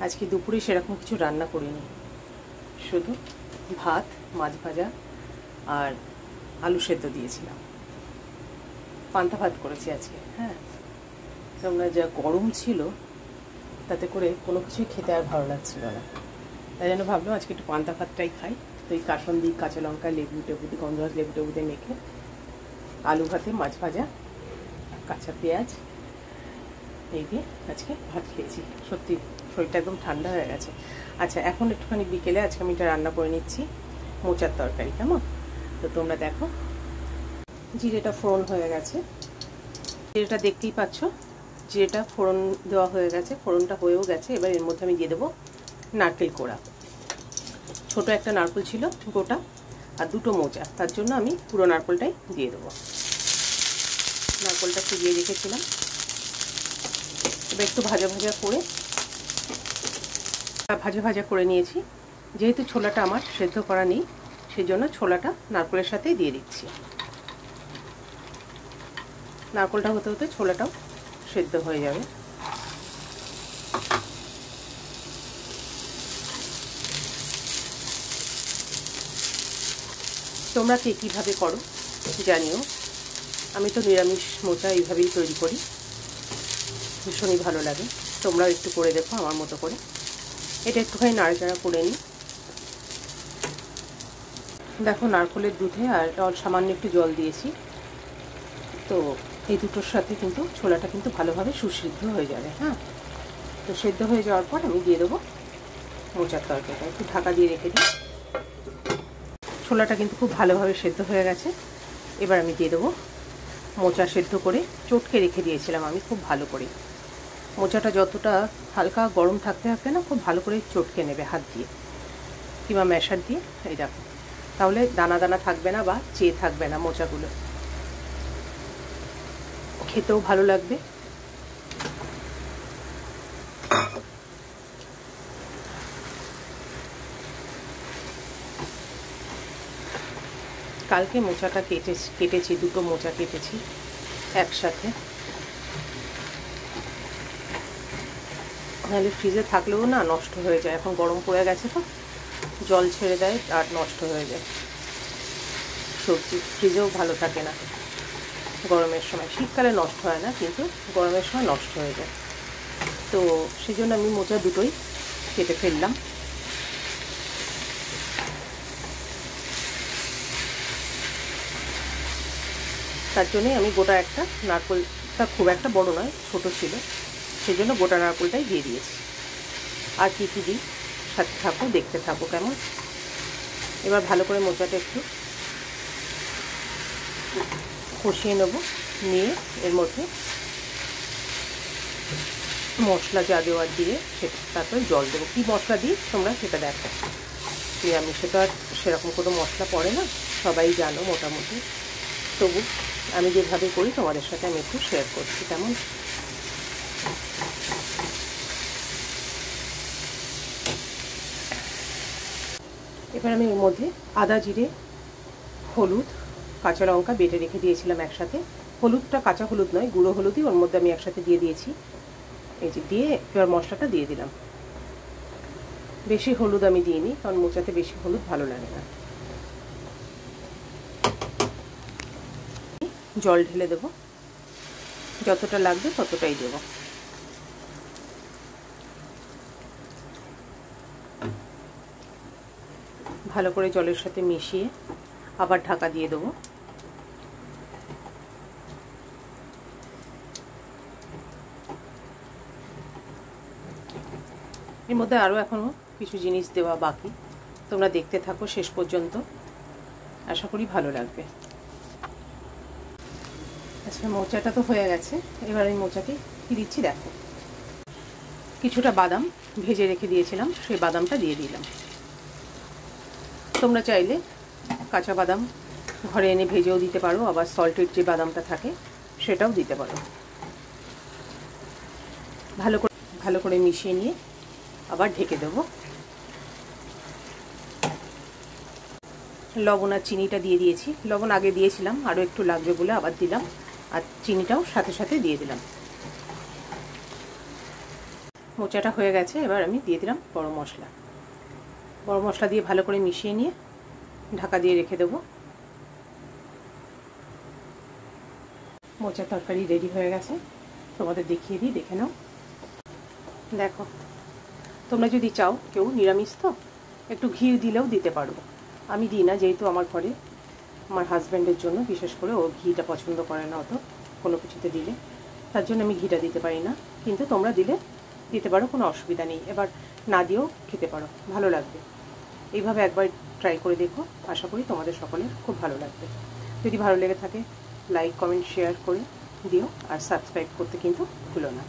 আজকে দুপুরে সেরকম কিছু রান্না করিনি, শুধু ভাত, মাছ ভাজা আর আলু সেদ্ধ দিয়েছিলাম। পান্তা ভাত করেছি আজকে। হ্যাঁ, তোমরা যা গরম ছিল তাতে করে কোনো কিছুই খেতে আর ভালো লাগছিল না, তাই জন্য ভাবলাম আজকে একটু পান্তা ভাতটাই খাই। তো এই কাসন্দি, কাঁচা লঙ্কা, লেবু টেবু দিয়ে, গন্ধরাজ লেবু টেবু দিয়ে মেখে আলু ভাতে, মাছ ভাজা, কাঁচা পেঁয়াজ এই দিয়ে আজকে ভাত খেয়েছি। সত্যি শরীরটা একদম ঠান্ডা হয়ে গেছে। আচ্ছা, এখন একটুখানি বিকেলে আজকে আমি এটা রান্না করে নিচ্ছি, মোচার তরকারি। কেমন? তো তোমরা দেখো, জিরেটা ফোড়ন হয়ে গেছে, জিরেটা দেখতেই পাচ্ছ, জিরেটা ফোড়ন দেওয়া হয়ে গেছে, ফোড়নটা হয়েও গেছে। এবার এর মধ্যে আমি দিয়ে দেবো নারকেল কোড়া। ছোট একটা নারকেল ছিল গোটা, আর দুটো মোচা, তার জন্য আমি পুরো নারকেলটাই দিয়ে দেবো। নারকেলটা চুবিয়ে রেখেছিলাম, এবার একটু ভাজা ভাজা করে নিয়েছি। যেহেতু ছোলাটা আমার সেদ্ধ করা নেই, সেই জন্য ছোলাটা নারকেলের সাথেই দিয়ে দিচ্ছি। নারকেলটা হতে হতে ছোলাটাও সেদ্ধ হয়ে যাবে। তোমরা কে কীভাবে করো জানিও। আমি তো নিরামিষ মোচা এইভাবেই তৈরি করি, ভীষণই ভালো লাগে। তোমরাও একটু করে দেখো আমার মতো করে। এটা একটুখানি নাড়াচাড়া করে নিই। দেখো, নারকেলের দুধে আর সামান্য একটু জল দিয়েছি, তো এই দুটোর সাথে কিন্তু ছোলাটা কিন্তু ভালোভাবে সুসিদ্ধ হয়ে যাবে। হ্যাঁ, তো সেদ্ধ হয়ে যাওয়ার পর আমি দিয়ে দেবো মোচার তরকারিটা। একটু ঢাকা দিয়ে রেখে দিই। ছোলাটা কিন্তু খুব ভালোভাবে সেদ্ধ হয়ে গেছে। এবার আমি দিয়ে দেবো মোচা, সেদ্ধ করে চটকে রেখে দিয়েছিলাম আমি খুব ভালো করে। মোচাটা যতটা হালকা গরম থাকতে থাকতে না, খুব ভালো করে চটকে নেবে হাত দিয়ে কিংবা ম্যাশার দিয়ে। এই দেখো, তাহলে দানা দানা থাকবে না বা চেয়ে থাকবে না, মোচাগুলো খেতেও ভালো লাগবে। কালকে মোচাটা কেটেছি, দুটো মোচা কেটেছি একসাথে, নাহলে ফ্রিজে থাকলেও না নষ্ট হয়ে যায়। এখন গরম পড়ে গেছে তো, জল ছেড়ে দেয় আর নষ্ট হয়ে যায় সবজি। ফ্রিজেও ভালো থাকে না গরমের সময়। শীতকালে নষ্ট হয় না, কিন্তু গরমের সময় নষ্ট হয়ে যায়। তো সেই জন্য আমি মোচা দুটোই কেটে ফেললাম। তার জন্যই আমি গোটা একটা নারকেলটা, খুব একটা বড় নয়, ছোট ছিল, সেই জন্য গোটা নারকেলটাই দিয়ে দিয়েছি। আর কী কী দিই সাথে থাকো, দেখতে থাকো কেমন। এবার ভালো করে মোচাটা একটু কষিয়ে নেব, নিয়ে এর মধ্যে মশলা যা দেওয়ার দিয়ে সেটা, তারপরে জল দেবো। কী মশলা দিই তোমরা সেটা দেখো। নিরামিষে তো আর সেরকম কোনো মশলা পড়ে না, সবাই জানো মোটামুটি। তবু আমি যেভাবে করি তোমাদের সাথে আমি একটু শেয়ার করছি। কেমন? এবার আমি এর মধ্যে আদা, জিরে, হলুদ, কাঁচা লঙ্কা বেটে রেখে দিয়েছিলাম একসাথে। হলুদটা কাঁচা হলুদ নয়, গুঁড়ো হলুদই ওর মধ্যে আমি একসাথে দিয়ে দিয়েছি। এই যে দিয়ে এবার মশলাটা দিয়ে দিলাম। বেশি হলুদ আমি দিইনি, কারণ মোচাতে বেশি হলুদ ভালো লাগে না। জল ঢেলে দেবো, যতটা লাগবে ততটাই দেবো। ভালো করে জলের সাথে মিশিয়ে আবার ঢাকা দিয়ে দেবো। এর মধ্যে আরও এখনও কিছু জিনিস দেওয়া বাকি, তোমরা দেখতে থাকো শেষ পর্যন্ত, আশা করি ভালো লাগবে। আচ্ছা, মোচাটা তো হয়ে গেছে। এবার আমি মোচাকে কী দিচ্ছি দেখো। কিছুটা বাদাম ভেজে রেখে দিয়েছিলাম, সেই বাদামটা দিয়ে দিলাম। তোমরা চাইলে কাঁচা বাদাম ঘরে এনে ভেজেও দিতে পারো, আবার সল্টেড যে বাদামটা থাকে সেটাও দিতে পারো। ভালো করে মিশিয়ে নিয়ে আবার ঢেকে দেবো। লবণ আর চিনিটা দিয়ে দিয়েছি। লবণ আগে দিয়েছিলাম, আরও একটু লাগবে বলে আবার দিলাম, আর চিনিটাও সাথে সাথে দিয়ে দিলাম। মোচাটা হয়ে গেছে, এবার আমি দিয়ে দিলাম বড় মশলা। বড় মশলা দিয়ে ভালো করে মিশিয়ে নিয়ে ঢাকা দিয়ে রেখে দেবো। মোচার তরকারি রেডি হয়ে গেছে, তোমাদের দেখিয়ে দিই, দেখে নাও। দেখো, তোমরা যদি চাও, কেউ নিরামিষ তো একটু ঘি দিলেও দিতে পারো, আমি দিই না, যেহেতু আমার ঘরে আমার হাজব্যান্ডের জন্য বিশেষ করে ও ঘিটা পছন্দ করে না অত কোনো কিছুতে দিলে, তার জন্য আমি ঘিটা দিতে পারি না। কিন্তু তোমরা দিতে পারো, কোনো অসুবিধা নেই। এবার না দিয়েও খেতে পারো, ভালো লাগবে। এইভাবে একবার ট্রাই করে দেখো, আশা করি তোমাদের সকলের খুব ভালো লাগবে। যদি ভালো লেগে থাকে লাইক কমেন্ট শেয়ার করে দিও, আর সাবস্ক্রাইব করতে কিন্তু ভুলো না।